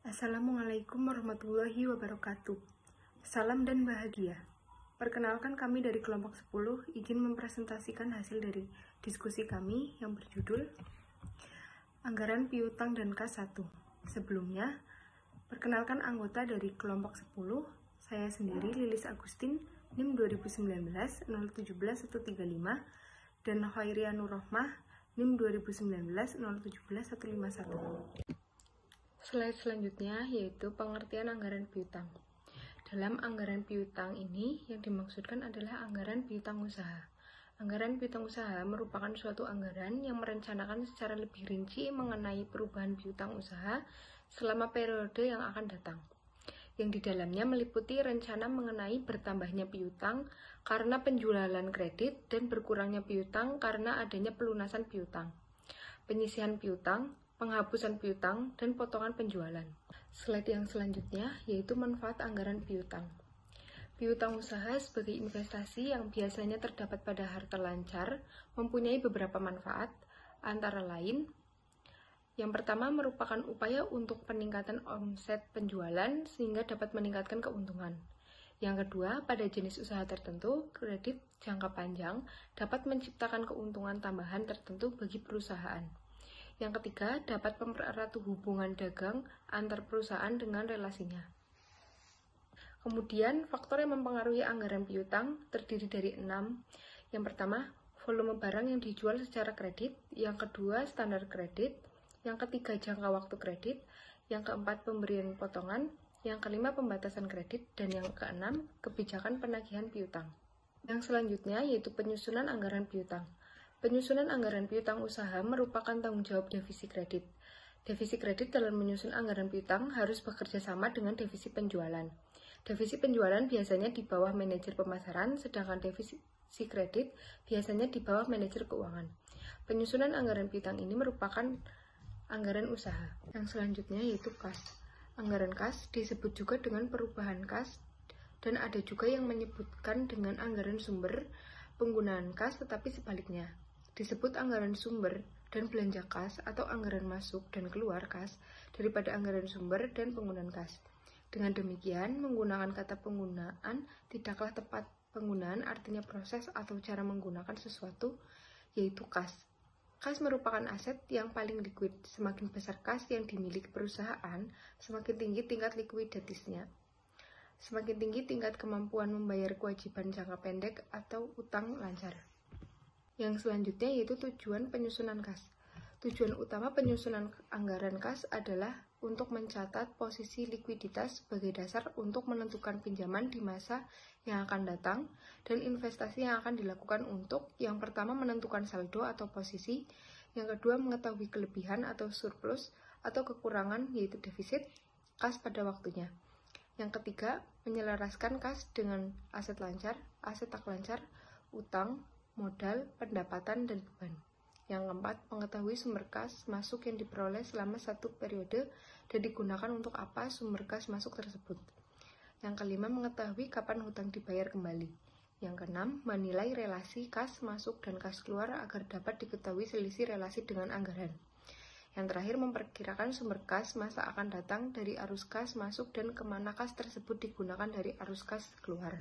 Assalamualaikum warahmatullahi wabarakatuh. Salam dan bahagia. Perkenalkan, kami dari kelompok 10 izin mempresentasikan hasil dari diskusi kami yang berjudul Anggaran Piutang dan Kas 1. Sebelumnya, perkenalkan anggota dari kelompok 10, saya sendiri Lilis Agustin, NIM 2019 017 135, dan Khairia Nurrohmah, NIM 2019 017 151. Slide selanjutnya yaitu pengertian anggaran piutang. Dalam anggaran piutang ini yang dimaksudkan adalah anggaran piutang usaha. Anggaran piutang usaha merupakan suatu anggaran yang merencanakan secara lebih rinci mengenai perubahan piutang usaha selama periode yang akan datang, yang di dalamnya meliputi rencana mengenai bertambahnya piutang karena penjualan kredit dan berkurangnya piutang karena adanya pelunasan piutang, penyisihan piutang, penghapusan piutang, dan potongan penjualan. Slide yang selanjutnya yaitu manfaat anggaran piutang. Piutang usaha sebagai investasi yang biasanya terdapat pada harta lancar mempunyai beberapa manfaat, antara lain: yang pertama merupakan upaya untuk peningkatan omset penjualan sehingga dapat meningkatkan keuntungan. Yang kedua, pada jenis usaha tertentu, kredit jangka panjang dapat menciptakan keuntungan tambahan tertentu bagi perusahaan. Yang ketiga, dapat mempererat hubungan dagang antar perusahaan dengan relasinya. Kemudian, faktor yang mempengaruhi anggaran piutang terdiri dari 6. Yang pertama, volume barang yang dijual secara kredit. Yang kedua, standar kredit. Yang ketiga, jangka waktu kredit. Yang keempat, pemberian potongan. Yang kelima, pembatasan kredit. Dan yang keenam, kebijakan penagihan piutang. Yang selanjutnya yaitu penyusunan anggaran piutang. Penyusunan anggaran piutang usaha merupakan tanggung jawab divisi kredit. Divisi kredit dalam menyusun anggaran piutang harus bekerja sama dengan divisi penjualan. Divisi penjualan biasanya di bawah manajer pemasaran, sedangkan divisi kredit biasanya di bawah manajer keuangan. Penyusunan anggaran piutang ini merupakan anggaran usaha. Yang selanjutnya yaitu kas. Anggaran kas disebut juga dengan perubahan kas, dan ada juga yang menyebutkan dengan anggaran sumber penggunaan kas, tetapi sebaliknya. Disebut anggaran sumber dan belanja kas atau anggaran masuk dan keluar kas daripada anggaran sumber dan penggunaan kas. Dengan demikian, menggunakan kata penggunaan tidaklah tepat. Penggunaan artinya proses atau cara menggunakan sesuatu, yaitu kas. Kas merupakan aset yang paling liquid. Semakin besar kas yang dimiliki perusahaan, semakin tinggi tingkat likuiditasnya. Semakin tinggi tingkat kemampuan membayar kewajiban jangka pendek atau utang lancar. Yang selanjutnya yaitu tujuan penyusunan kas. Tujuan utama penyusunan anggaran kas adalah untuk mencatat posisi likuiditas sebagai dasar untuk menentukan pinjaman di masa yang akan datang dan investasi yang akan dilakukan untuk yang pertama menentukan saldo atau posisi, yang kedua mengetahui kelebihan atau surplus atau kekurangan yaitu defisit kas pada waktunya. Yang ketiga, menyelaraskan kas dengan aset lancar, aset tak lancar, utang, modal, pendapatan, dan beban. Yang keempat, mengetahui sumber kas masuk yang diperoleh selama satu periode dan digunakan untuk apa sumber kas masuk tersebut. Yang kelima, mengetahui kapan hutang dibayar kembali. Yang keenam, menilai relasi kas masuk dan kas keluar agar dapat diketahui selisih relasi dengan anggaran. Yang terakhir, memperkirakan sumber kas masa akan datang dari arus kas masuk dan kemana kas tersebut digunakan dari arus kas keluar.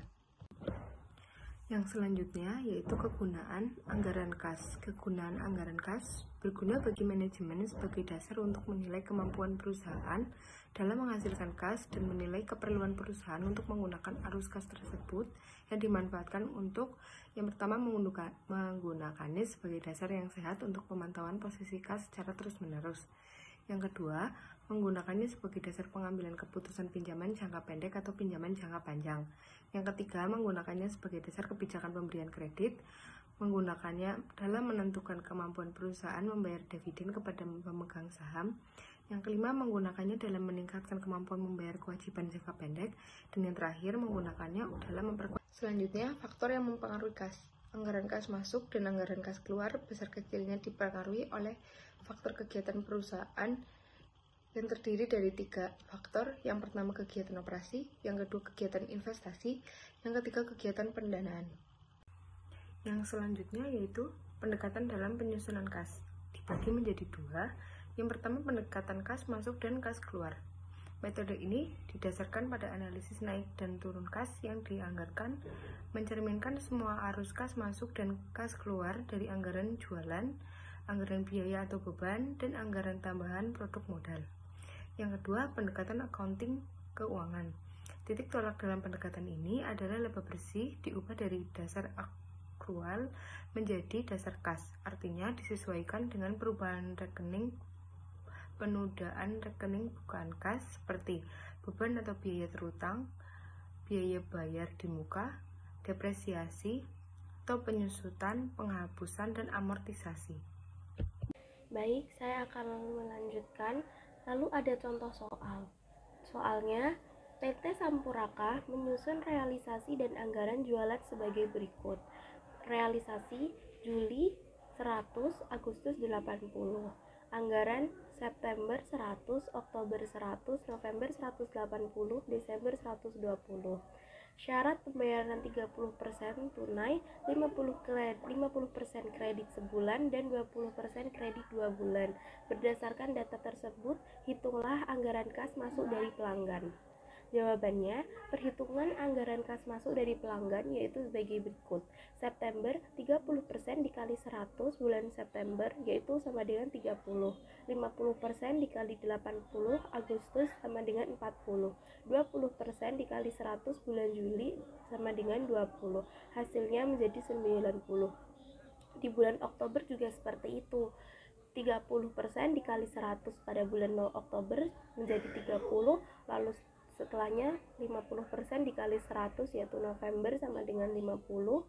Yang selanjutnya yaitu kegunaan anggaran kas. Kegunaan anggaran kas berguna bagi manajemen sebagai dasar untuk menilai kemampuan perusahaan dalam menghasilkan kas dan menilai keperluan perusahaan untuk menggunakan arus kas tersebut yang dimanfaatkan untuk yang pertama menggunakannya sebagai dasar yang sehat untuk pemantauan posisi kas secara terus-menerus. Yang kedua, menggunakannya sebagai dasar pengambilan keputusan pinjaman jangka pendek atau pinjaman jangka panjang. Yang ketiga, menggunakannya sebagai dasar kebijakan pemberian kredit, menggunakannya dalam menentukan kemampuan perusahaan membayar dividen kepada pemegang saham. Yang kelima, menggunakannya dalam meningkatkan kemampuan membayar kewajiban jangka pendek. Dan yang terakhir, menggunakannya dalam memperkuat. Selanjutnya, faktor yang mempengaruhi kas. Anggaran kas masuk dan anggaran kas keluar besar kecilnya dipengaruhi oleh faktor kegiatan perusahaan yang terdiri dari 3 faktor. Yang pertama kegiatan operasi, yang kedua kegiatan investasi, yang ketiga kegiatan pendanaan. Yang selanjutnya yaitu pendekatan dalam penyusunan kas. Dibagi menjadi 2. Yang pertama pendekatan kas masuk dan kas keluar. Metode ini didasarkan pada analisis naik dan turun kas yang dianggarkan, mencerminkan semua arus kas masuk dan kas keluar dari anggaran jualan, anggaran biaya atau beban, dan anggaran tambahan produk modal. Yang kedua, pendekatan accounting keuangan. Titik tolak dalam pendekatan ini adalah laba bersih diubah dari dasar akrual menjadi dasar kas, artinya disesuaikan dengan perubahan rekening penundaan rekening bukaan kas seperti beban atau biaya terutang, biaya bayar di muka, depresiasi, atau penyusutan, penghapusan, dan amortisasi. Baik, saya akan melanjutkan. Lalu ada contoh soal. Soalnya, PT Sampuraka menyusun realisasi dan anggaran jualan sebagai berikut. Realisasi Juli 100, Agustus 80. Anggaran September 100, Oktober 100, November 180, Desember 120. Syarat pembayaran 30% tunai, 50% kredit sebulan, dan 20% kredit 2 bulan. Berdasarkan data tersebut, hitunglah anggaran kas masuk dari pelanggan. Jawabannya, perhitungan anggaran kas masuk dari pelanggan yaitu sebagai berikut. September 30% dikali 100 bulan September yaitu sama dengan 30. 50% dikali 80 Agustus sama dengan 40. 20% dikali 100 bulan Juli sama dengan 20. Hasilnya menjadi 90. Di bulan Oktober juga seperti itu. 30% dikali 100 pada bulan Oktober menjadi 30, lalu setelahnya 50% dikali 100 yaitu November sama dengan 50,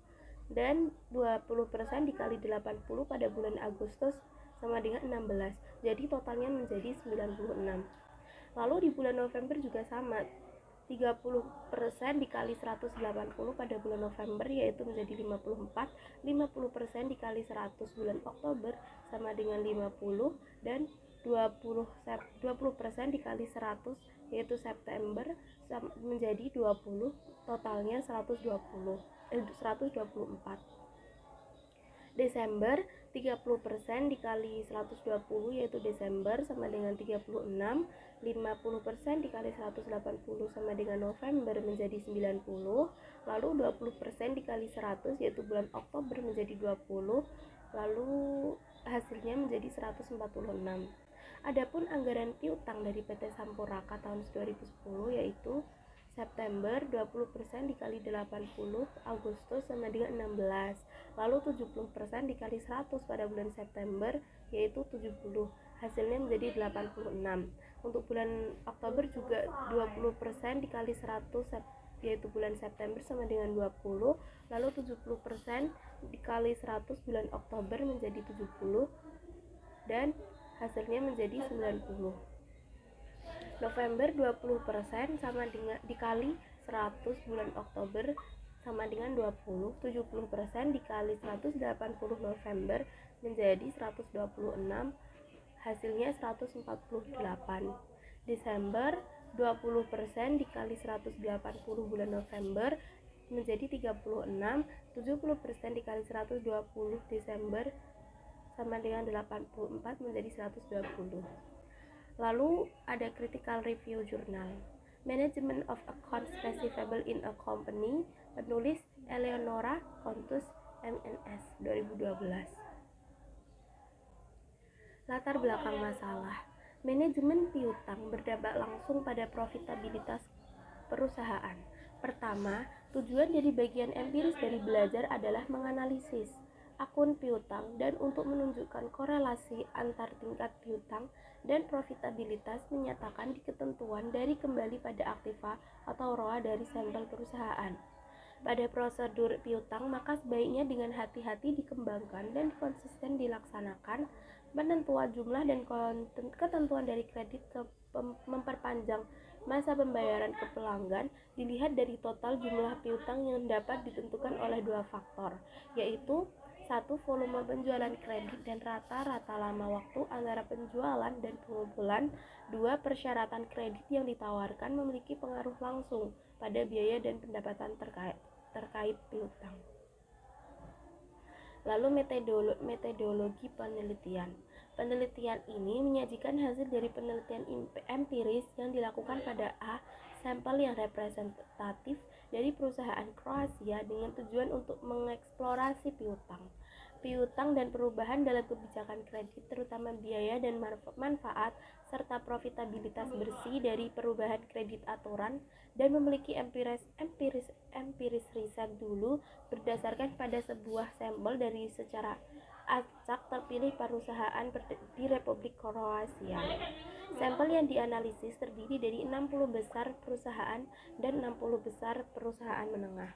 dan 20% dikali 80 pada bulan Agustus sama dengan 16. Jadi totalnya menjadi 96. Lalu di bulan November juga sama. 30% dikali 180 pada bulan November yaitu menjadi 54, 50% dikali 100 bulan Oktober sama dengan 50, dan 20% dikali 100 yaitu September menjadi 20, totalnya 124. Desember 30% dikali 120 yaitu Desember sama dengan 36, 50% dikali 180 sama dengan November menjadi 90, lalu 20% dikali 100 yaitu bulan Oktober menjadi 20, lalu hasilnya menjadi 146. Adapun anggaran piutang dari PT Sampuraka tahun 2010 yaitu September 20% dikali 80 Agustus sama dengan 16, lalu 70% dikali 100 pada bulan September yaitu 70, hasilnya menjadi 86. Untuk bulan Oktober juga 20% dikali 100 yaitu bulan September sama dengan 20, lalu 70% dikali 100 bulan Oktober menjadi 70, dan hasilnya menjadi 90. November 20% sama dengan dikali 100 bulan Oktober sama dengan 20, 70% dikali 180 November menjadi 126, hasilnya 148. Desember 20% dikali 180 bulan November menjadi 36, 70% dikali 120 Desember sama dengan 84 menjadi 120. Lalu ada critical review journal. Management of Accounts Receivable in a Company, penulis Eleonora Contus MNS 2012. Latar belakang masalah. Manajemen piutang berdampak langsung pada profitabilitas perusahaan. Pertama, tujuan dari bagian empiris dari belajar adalah menganalisis akun piutang dan untuk menunjukkan korelasi antar tingkat piutang dan profitabilitas menyatakan di ketentuan dari kembali pada aktiva atau ROA dari sampel perusahaan. Pada prosedur piutang, maka sebaiknya dengan hati-hati dikembangkan dan konsisten dilaksanakan penentuan jumlah dan ketentuan dari kredit memperpanjang masa pembayaran ke pelanggan dilihat dari total jumlah piutang yang dapat ditentukan oleh dua faktor, yaitu 1. Volume penjualan kredit dan rata-rata lama waktu antara penjualan dan pengumpulan. 2. Persyaratan kredit yang ditawarkan memiliki pengaruh langsung pada biaya dan pendapatan terkait piutang. Lalu metodologi penelitian. Penelitian ini menyajikan hasil dari penelitian empiris yang dilakukan pada sampel yang representatif dari perusahaan Kroasia dengan tujuan untuk mengeksplorasi piutang dan perubahan dalam kebijakan kredit, terutama biaya dan manfaat serta profitabilitas bersih dari perubahan kredit aturan, dan memiliki empiris riset dulu berdasarkan pada sebuah sampel dari secara acak terpilih perusahaan di Republik Kroasia. Sampel yang dianalisis terdiri dari 60 besar perusahaan dan 60 besar perusahaan menengah.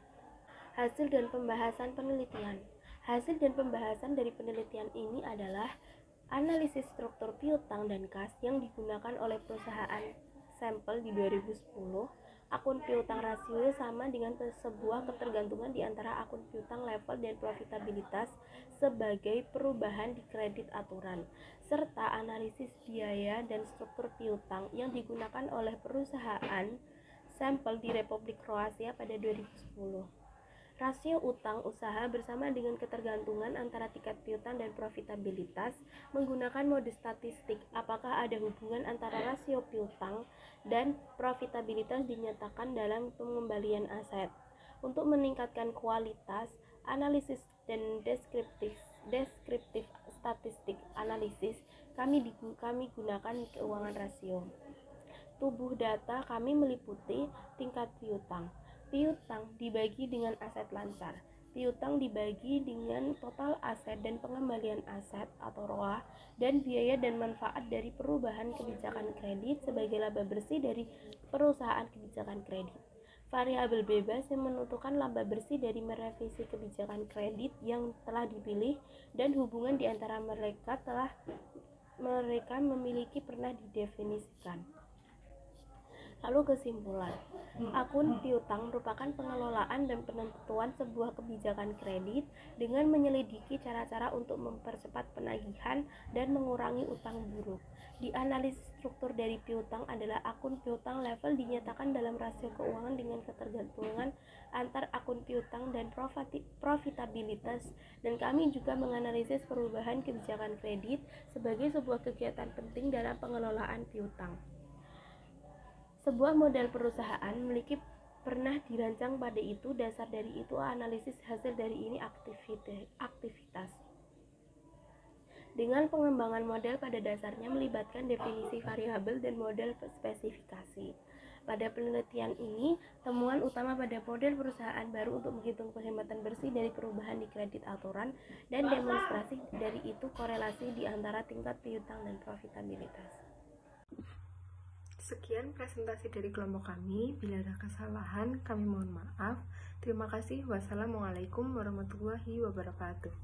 Hasil dan pembahasan penelitian. Hasil dan pembahasan dari penelitian ini adalah analisis struktur piutang dan kas yang digunakan oleh perusahaan sampel di 2010. Akun piutang rasio sama dengan sebuah ketergantungan di antara akun piutang level dan profitabilitas sebagai perubahan di kredit aturan, serta analisis biaya dan struktur piutang yang digunakan oleh perusahaan sampel di Republik Kroasia pada 2010. Rasio utang usaha bersama dengan ketergantungan antara tingkat piutang dan profitabilitas menggunakan mode statistik. Apakah ada hubungan antara rasio piutang dan profitabilitas dinyatakan dalam pengembalian aset. Untuk meningkatkan kualitas analisis dan deskriptif statistik analisis, kami gunakan keuangan rasio. Tubuh data kami meliputi tingkat piutang. Piutang dibagi dengan aset lancar. Piutang dibagi dengan total aset dan pengembalian aset atau ROA, dan biaya dan manfaat dari perubahan kebijakan kredit sebagai laba bersih dari perusahaan kebijakan kredit. Variabel bebas yang menentukan laba bersih dari merevisi kebijakan kredit yang telah dipilih, dan hubungan di antara mereka memiliki pernah didefinisikan. Lalu kesimpulan, akun piutang merupakan pengelolaan dan penentuan sebuah kebijakan kredit dengan menyelidiki cara-cara untuk mempercepat penagihan dan mengurangi utang buruk. Di analisis struktur dari piutang adalah akun piutang level dinyatakan dalam rasio keuangan dengan ketergantungan antar akun piutang dan profitabilitas, dan kami juga menganalisis perubahan kebijakan kredit sebagai sebuah kegiatan penting dalam pengelolaan piutang. Sebuah model perusahaan memiliki pernah dirancang pada itu, dasar dari itu analisis hasil dari ini aktivitas. Dengan pengembangan model pada dasarnya melibatkan definisi variabel dan model spesifikasi. Pada penelitian ini, temuan utama pada model perusahaan baru untuk menghitung penghematan bersih dari perubahan di kredit aturan, dan demonstrasi dari itu korelasi di antara tingkat piutang dan profitabilitas. Sekian presentasi dari kelompok kami. Bila ada kesalahan, kami mohon maaf. Terima kasih. Wassalamualaikum warahmatullahi wabarakatuh.